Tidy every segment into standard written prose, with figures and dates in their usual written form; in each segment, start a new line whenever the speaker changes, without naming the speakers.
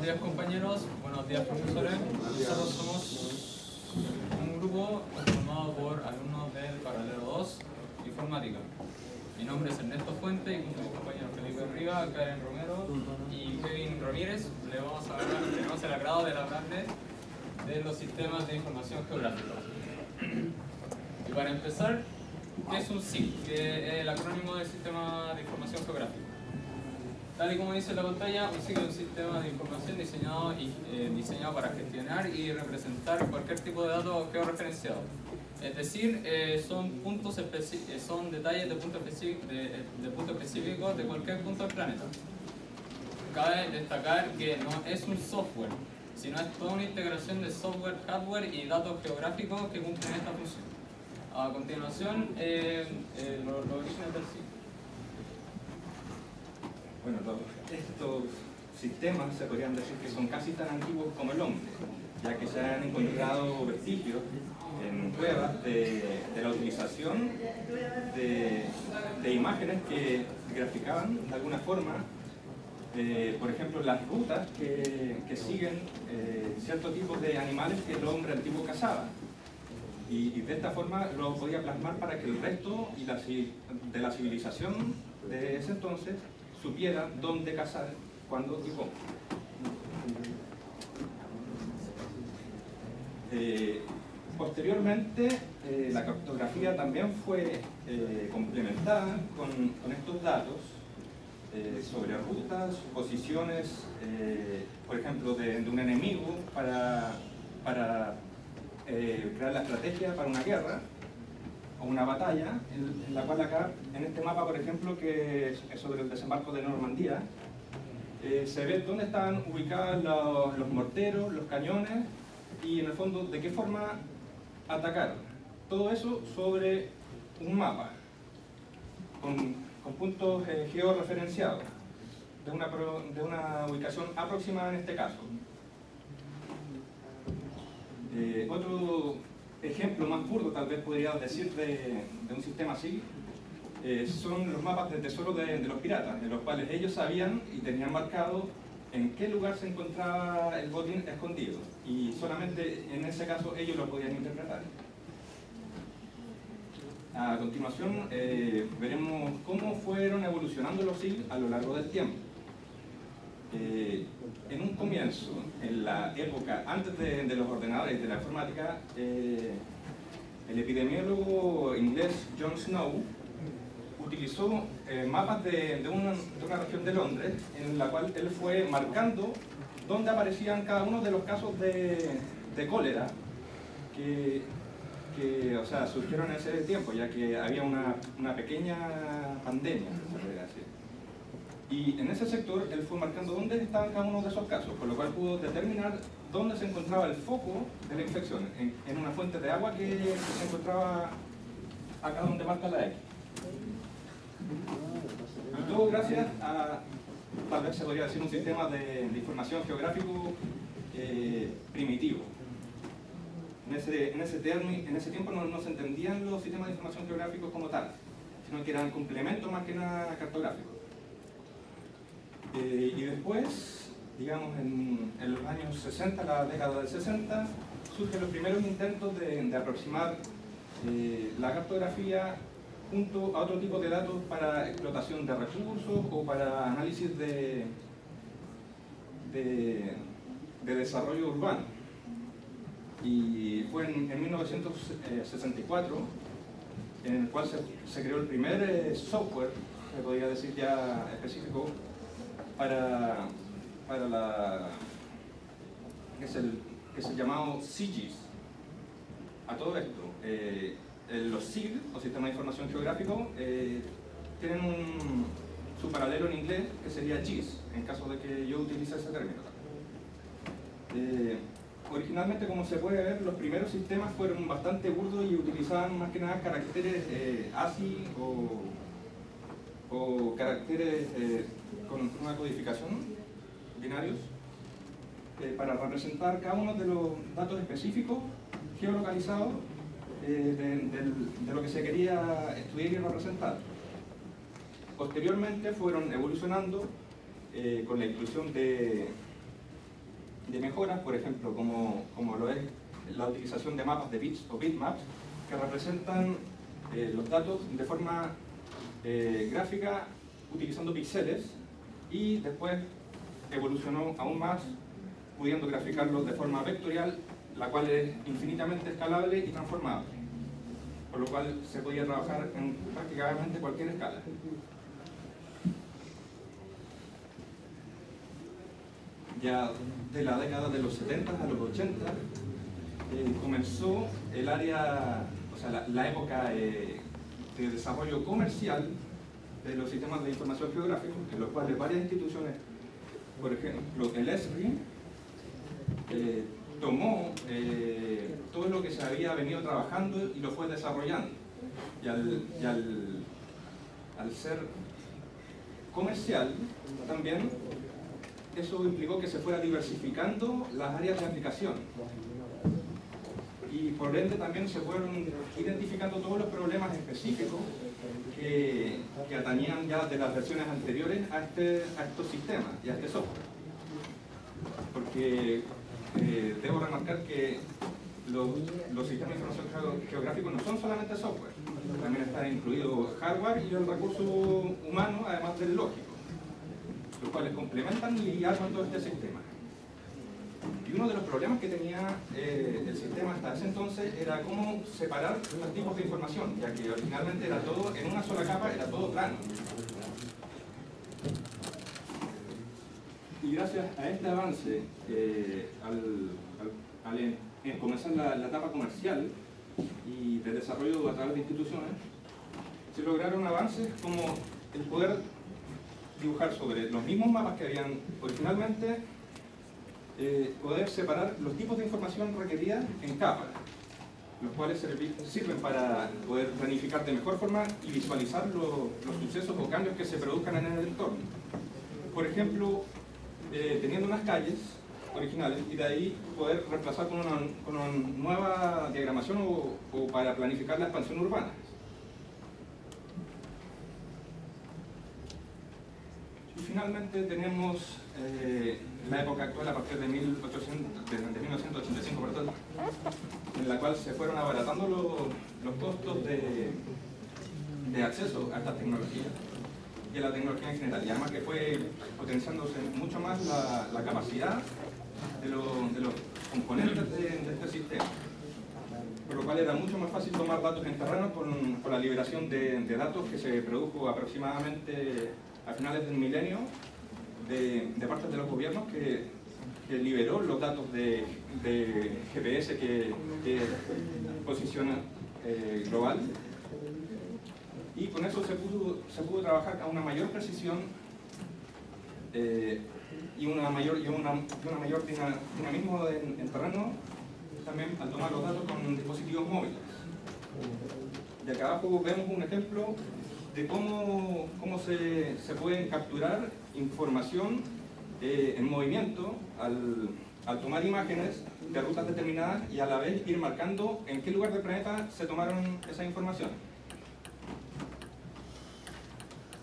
Buenos días compañeros, buenos días profesores. Nosotros somos un grupo formado por alumnos del Paralelo 2 Informática. Mi nombre es Ernesto Fuente y junto a mis compañeros Felipe Riva, Karen Romero y Kevin Ramírez tenemos el agrado de hablarles de los sistemas de información geográfica. Y para empezar, ¿qué es un SIG? Que es el acrónimo del Sistema de Información Geográfica. Tal y como dice la pantalla, un SIG es un sistema de información diseñado para gestionar y representar cualquier tipo de datos georreferenciados. Es decir, son detalles de puntos específicos de cualquier punto del planeta. Cabe destacar que no es un software, sino es toda una integración de software, hardware y datos geográficos que cumplen esta función. A continuación, los orígenes del SIG.
Bueno, estos sistemas se podrían decir que son casi tan antiguos como el hombre, ya que se han encontrado vestigios en cuevas de la utilización de imágenes que graficaban de alguna forma, por ejemplo, las rutas que siguen ciertos tipos de animales que el hombre antiguo cazaba. Y de esta forma lo podía plasmar para que el resto de la civilización de ese entonces supiera dónde cazar, cuándo y cómo. Posteriormente, la cartografía también fue complementada con estos datos sobre rutas, posiciones, por ejemplo, de un enemigo para crear la estrategia para una guerra o una batalla, en la cual acá, en este mapa, por ejemplo, que es sobre el desembarco de Normandía, se ve dónde están ubicados los morteros, los cañones y, en el fondo, de qué forma atacar. Todo eso sobre un mapa, con puntos georreferenciados, de una ubicación aproximada en este caso. Otro ejemplo más burdo, tal vez podría decir, de un sistema así, son los mapas de tesoro de los piratas, en los cuales ellos sabían y tenían marcado en qué lugar se encontraba el botín escondido, y solamente en ese caso ellos lo podían interpretar. A continuación veremos cómo fueron evolucionando los SIG a lo largo del tiempo. En un comienzo, en la época antes de los ordenadores y de la informática, el epidemiólogo inglés John Snow utilizó mapas de una región de Londres, en la cual él fue marcando dónde aparecían cada uno de los casos de cólera que o sea, surgieron en ese tiempo, ya que había una pequeña pandemia, se podría decir. Y en ese sector él fue marcando dónde estaban cada uno de esos casos, con lo cual pudo determinar dónde se encontraba el foco de la infección, en una fuente de agua que se encontraba acá donde marca la X. Y todo gracias a, tal vez se podría decir, un sistema de información geográfico primitivo. En ese tiempo no se entendían los sistemas de información geográficos como tal, sino que eran complementos más que nada cartográficos. Y después, digamos, en los años 60, la década del 60, surgen los primeros intentos de aproximar la cartografía junto a otro tipo de datos para explotación de recursos o para análisis de desarrollo urbano. Y fue en 1964 en el cual se creó el primer software, se podría decir ya específico, para que es el llamado SIGIS. A todo esto, los SIG, o Sistemas de Información Geográfico, tienen su paralelo en inglés, que sería GIS, en caso de que yo utilice ese término. Originalmente, como se puede ver, los primeros sistemas fueron bastante burdos y utilizaban más que nada caracteres ASCII o caracteres con una codificación, binarios, para representar cada uno de los datos específicos geolocalizados de lo que se quería estudiar y representar. Posteriormente fueron evolucionando con la inclusión de mejoras, por ejemplo, como lo es la utilización de mapas de bits o bitmaps, que representan los datos de forma gráfica utilizando píxeles, y después evolucionó aún más pudiendo graficarlos de forma vectorial, la cual es infinitamente escalable y transformable, por lo cual se podía trabajar en prácticamente cualquier escala. Ya de la década de los 70 a los 80 comenzó el área, o sea, la época de desarrollo comercial de los sistemas de información geográfica, en los cuales varias instituciones, por ejemplo el ESRI, tomó todo lo que se había venido trabajando y lo fue desarrollando. Y al ser comercial también, eso implicó que se fuera diversificando las áreas de aplicación. Y por ende también se fueron identificando todos los problemas específicos que atañían ya de las versiones anteriores a estos sistemas y a este software. Porque debo remarcar que los sistemas de información geográficos no son solamente software, también está incluido hardware y el recurso humano, además del lógico, los cuales complementan y arman todo este sistema. Y uno de los problemas que tenía el sistema hasta ese entonces era cómo separar los tipos de información, ya que originalmente era todo en una sola capa, era todo plano. Y gracias a este avance, al comenzar la etapa comercial y de desarrollo a través de instituciones, se lograron avances como el poder dibujar sobre los mismos mapas que habían originalmente, poder separar los tipos de información requeridas en capas, los cuales sirven para poder planificar de mejor forma y visualizar los sucesos o cambios que se produzcan en el entorno. Por ejemplo, teniendo unas calles originales y de ahí poder reemplazar con una nueva diagramación o para planificar la expansión urbana. Y finalmente tenemos la época actual a partir de 1985, perdón, en la cual se fueron abaratando los costos de acceso a estas tecnologías y a la tecnología en general, y además que fue potenciándose mucho más la capacidad de los componentes de este sistema, por lo cual era mucho más fácil tomar datos en terreno con la liberación de datos que se produjo aproximadamente a finales del milenio de parte de los gobiernos que liberó los datos de GPS que posiciona global, y con eso se pudo trabajar a una mayor precisión y un mayor dinamismo en terreno, también al tomar los datos con dispositivos móviles. De acá abajo vemos un ejemplo de cómo se pueden capturar información en movimiento al tomar imágenes de rutas determinadas y a la vez ir marcando en qué lugar del planeta se tomaron esa información.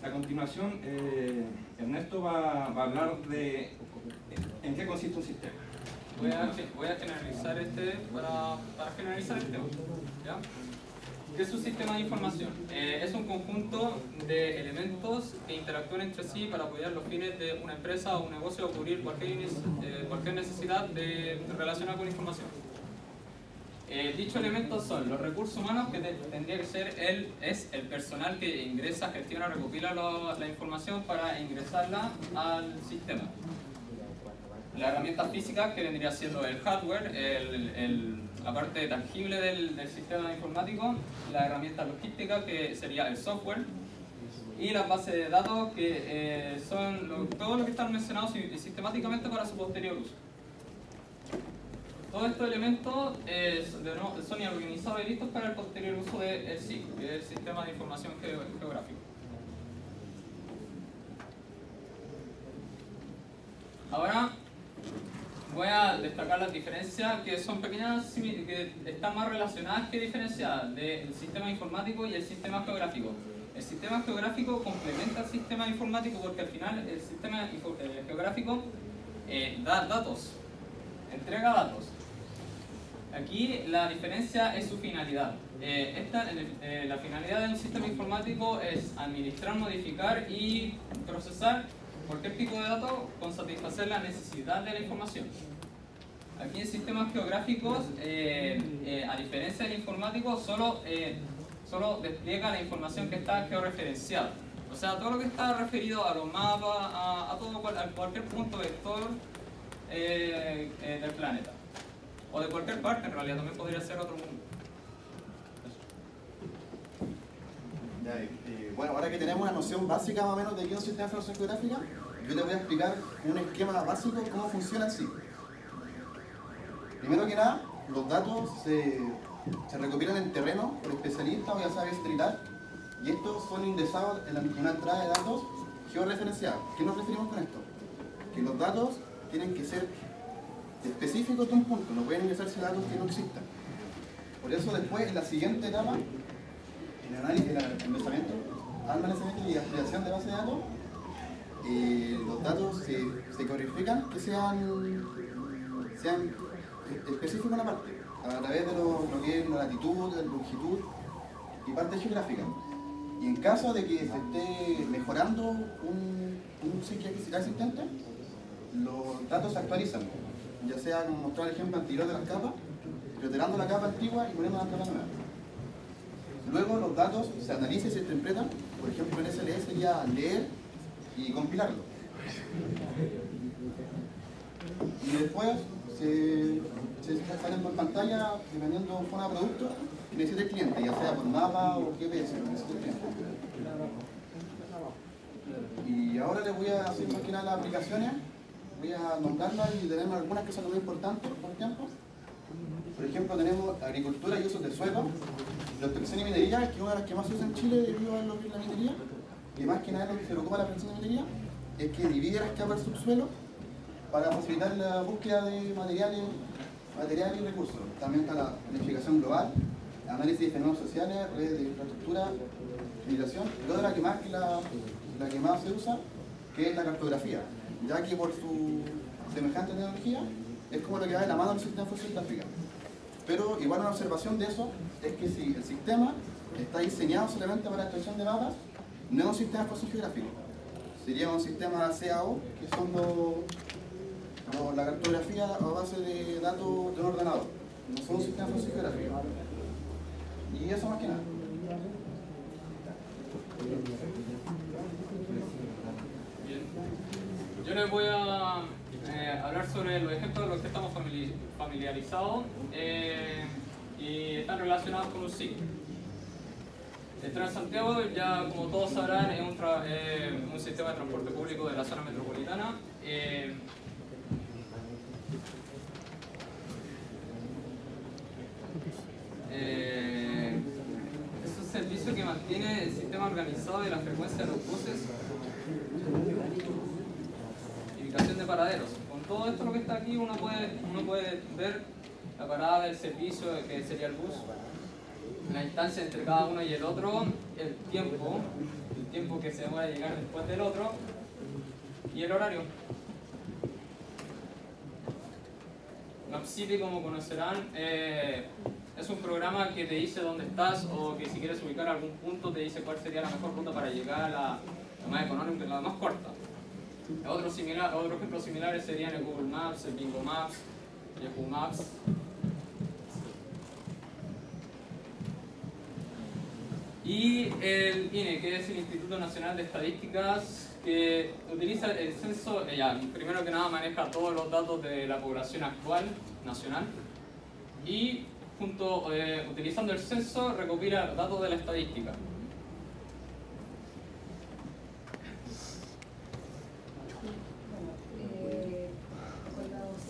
A continuación, Ernesto va a hablar de en qué consiste un sistema.
Voy a generalizar para generalizar el tema, ¿ya? ¿Qué es un sistema de información? Es un conjunto de elementos que interactúan entre sí para apoyar los fines de una empresa o un negocio o cubrir cualquier necesidad relacionada con información. Dichos elementos son los recursos humanos, que tendría que ser el personal que ingresa, gestiona, recopila la información para ingresarla al sistema. La herramienta física, que vendría siendo el hardware, la parte tangible del sistema informático, la herramienta logística, que sería el software, y las bases de datos, que son todos los que están mencionados sistemáticamente para su posterior uso. Todos estos elementos son organizados y listos para el posterior uso del SIG, que es el Sistema de Información Geográfico. Ahora voy a destacar las diferencias, que son pequeñas, que están más relacionadas que diferenciadas del sistema informático y el sistema geográfico. El sistema geográfico complementa al sistema informático porque al final el sistema geográfico da datos. entrega datos. Aquí la diferencia es su finalidad. La finalidad de un sistema informático es administrar, modificar y procesar cualquier tipo de dato con satisfacer la necesidad de la información. Aquí en sistemas geográficos, a diferencia del informático, solo despliega la información que está georreferenciada. O sea, todo lo que está referido a los mapas, a cualquier punto vector del planeta. O de cualquier parte, en realidad, también podría ser otro mundo.
Bueno, ahora que tenemos una noción básica más o menos de qué es un sistema de información geográfica, yo te voy a explicar un esquema básico de cómo funciona en sí. Primero que nada, los datos se recopilan en terreno por especialistas o ya sea satelital, y estos son ingresados en una entrada de datos georreferenciada. ¿Qué nos referimos con esto? Que los datos tienen que ser específicos de un punto, no pueden ingresarse datos que no existan. Por eso después, en la siguiente etapa, en el análisis, el almacenamiento y ampliación de base de datos, los datos se codifican que sean específicos en la parte, a través de lo que es la latitud, la longitud y parte geográfica. Y en caso de que se esté mejorando un sitio existente, los datos se actualizan, ya sea como mostrar el ejemplo anterior de las capas, retirando la capa antigua y poniendo la capa nueva. Luego los datos se analizan y se interpretan, por ejemplo en SLS sería leer y compilarlo. Y después se salen por pantalla dependiendo de forma de producto que necesite el cliente, ya sea por mapa o GPS, lo que necesite el cliente. Y ahora les voy a hacer más que nada las aplicaciones, voy a nombrarlas y tenemos algunas que son muy importantes por tiempo. Por ejemplo, tenemos agricultura y usos de suelo, la extracción y minería, que es una de las que más se usa en Chile debido a lo que es la minería, y más que nada lo que se ocupa la extracción de minería es que divide las capas del subsuelo para facilitar la búsqueda de materiales y recursos. También está la planificación global, análisis de fenómenos sociales, redes de infraestructura, migración, y luego la que más se usa, que es la cartografía, ya que por su semejante tecnología es como lo que va de la mano del sistema de información geográfica. Pero igual una observación de eso es que si el sistema está diseñado solamente para la extracción de mapas, no es un sistema de información geográfica. Sería un sistema CAO, que son la cartografía a base de datos de un ordenador. No son un sistema de información geográfica. Y eso más que nada.
Bien. Yo les voy a hablar sobre los ejemplos de los que estamos familiarizados y están relacionados con un SIG. El Transantiago, ya como todos sabrán, es un sistema de transporte público de la zona metropolitana. Es un servicio que mantiene el sistema organizado y la frecuencia de los buses. Ubicación de paraderos. Con todo esto lo que está aquí uno puede ver la parada del servicio que sería el bus, la distancia entre cada uno y el otro, el tiempo que se demora a llegar después del otro y el horario. MapCity, como conocerán, es un programa que te dice dónde estás o que si quieres ubicar algún punto te dice cuál sería la mejor ruta para llegar a la más económica y la más corta. Otros ejemplos similares serían el Google Maps, el Bingo Maps, Yahoo Maps. Y el INE, que es el Instituto Nacional de Estadísticas, que utiliza el censo, primero que nada maneja todos los datos de la población actual, nacional, y utilizando el censo recopila datos de la estadística.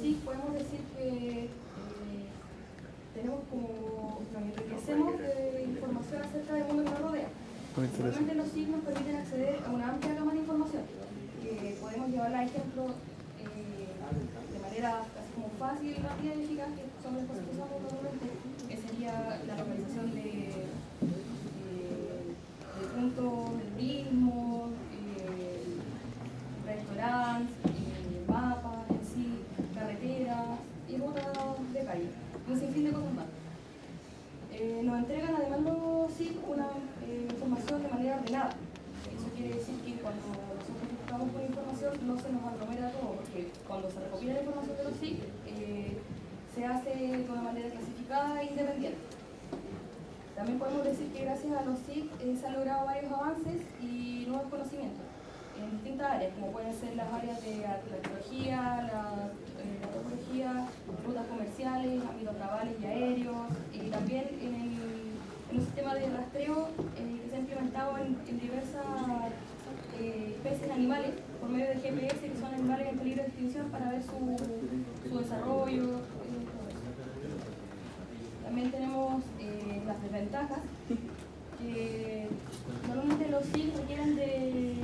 Sí, podemos decir que tenemos como, nos enriquecemos de información acerca del mundo que nos rodea. Normalmente los SIG nos permiten acceder a una amplia gama de información, que podemos llevarla a ejemplo de manera así como fácil, rápida y eficaz, que son las cosas que usamos normalmente, que sería la localización de puntos de turismo, restaurantes, mapas en sí, carreteras y mascotas de calle, un sinfín de cosas más. Nos entregan además los SIC una información de manera ordenada. Eso quiere decir que cuando nosotros buscamos por información no se nos aglomera todo, porque cuando se recopila la información de los SIC se hace de una manera clasificada e independiente. También podemos decir que gracias a los SIC se han logrado varios avances y nuevos conocimientos en distintas áreas, como pueden ser las áreas de la arqueología, la topología, rutas comerciales, ámbitos navales y aéreos, y también en un sistema de rastreo que se ha implementado en diversas especies animales por medio de GPS, que son animales en peligro de extinción, para ver su desarrollo. También tenemos las desventajas, que normalmente los SIC requieren de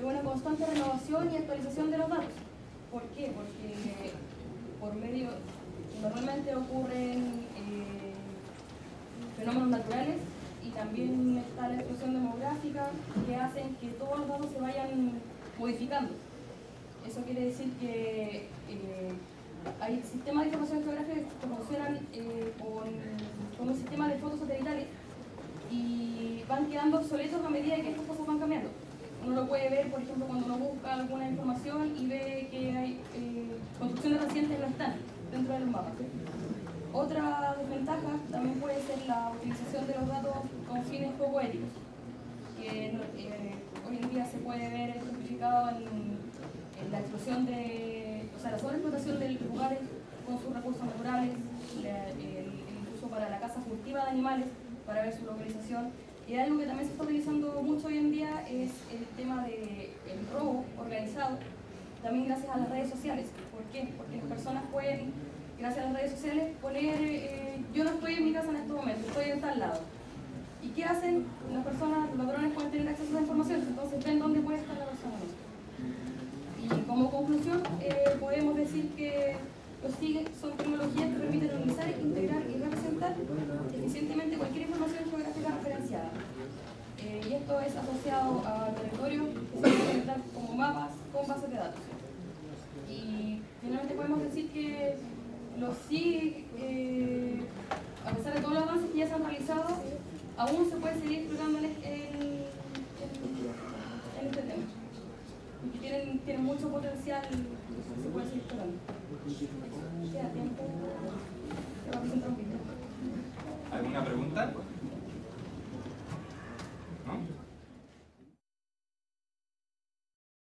una constante renovación y actualización de los datos. ¿Por qué? Porque normalmente ocurren fenómenos naturales y también está la explosión demográfica, que hacen que todos los datos se vayan modificando. Eso quiere decir que hay sistemas de información geográfica que funcionan con un sistema de fotos satelitales y van quedando obsoletos a medida que estas cosas van cambiando. Uno lo puede ver, por ejemplo, cuando uno busca alguna información y ve que hay construcciones recientes no están dentro de los mapas. Otra desventaja también puede ser la utilización de los datos con fines poco éticos, que hoy en día se puede ver ejemplificado en la explosión la sobreexplotación de lugares con sus recursos naturales, el uso para la caza furtiva de animales, para ver su localización. Y algo que también se está utilizando mucho hoy en día es el tema del robo organizado, también gracias a las redes sociales. ¿Por qué? Porque las personas pueden, gracias a las redes sociales, poner yo no estoy en mi casa en este momento, estoy en tal lado. ¿Y qué hacen? Las personas, los ladrones pueden tener acceso a esa información, entonces ven dónde puede estar la persona. Y como conclusión, podemos decir que los SIG son tecnologías que permiten organizar, integrar y representar eficientemente cualquier información geográfica referenciada. Y esto es asociado a territorios que se pueden conectar como mapas con bases de datos. Y finalmente podemos decir que los SIG, a pesar de todos los avances que ya se han realizado, aún se puede seguir explorando en este tema. Y tienen mucho potencial, se puede seguir explorando. ¿Queda tiempo?
¿Alguna pregunta?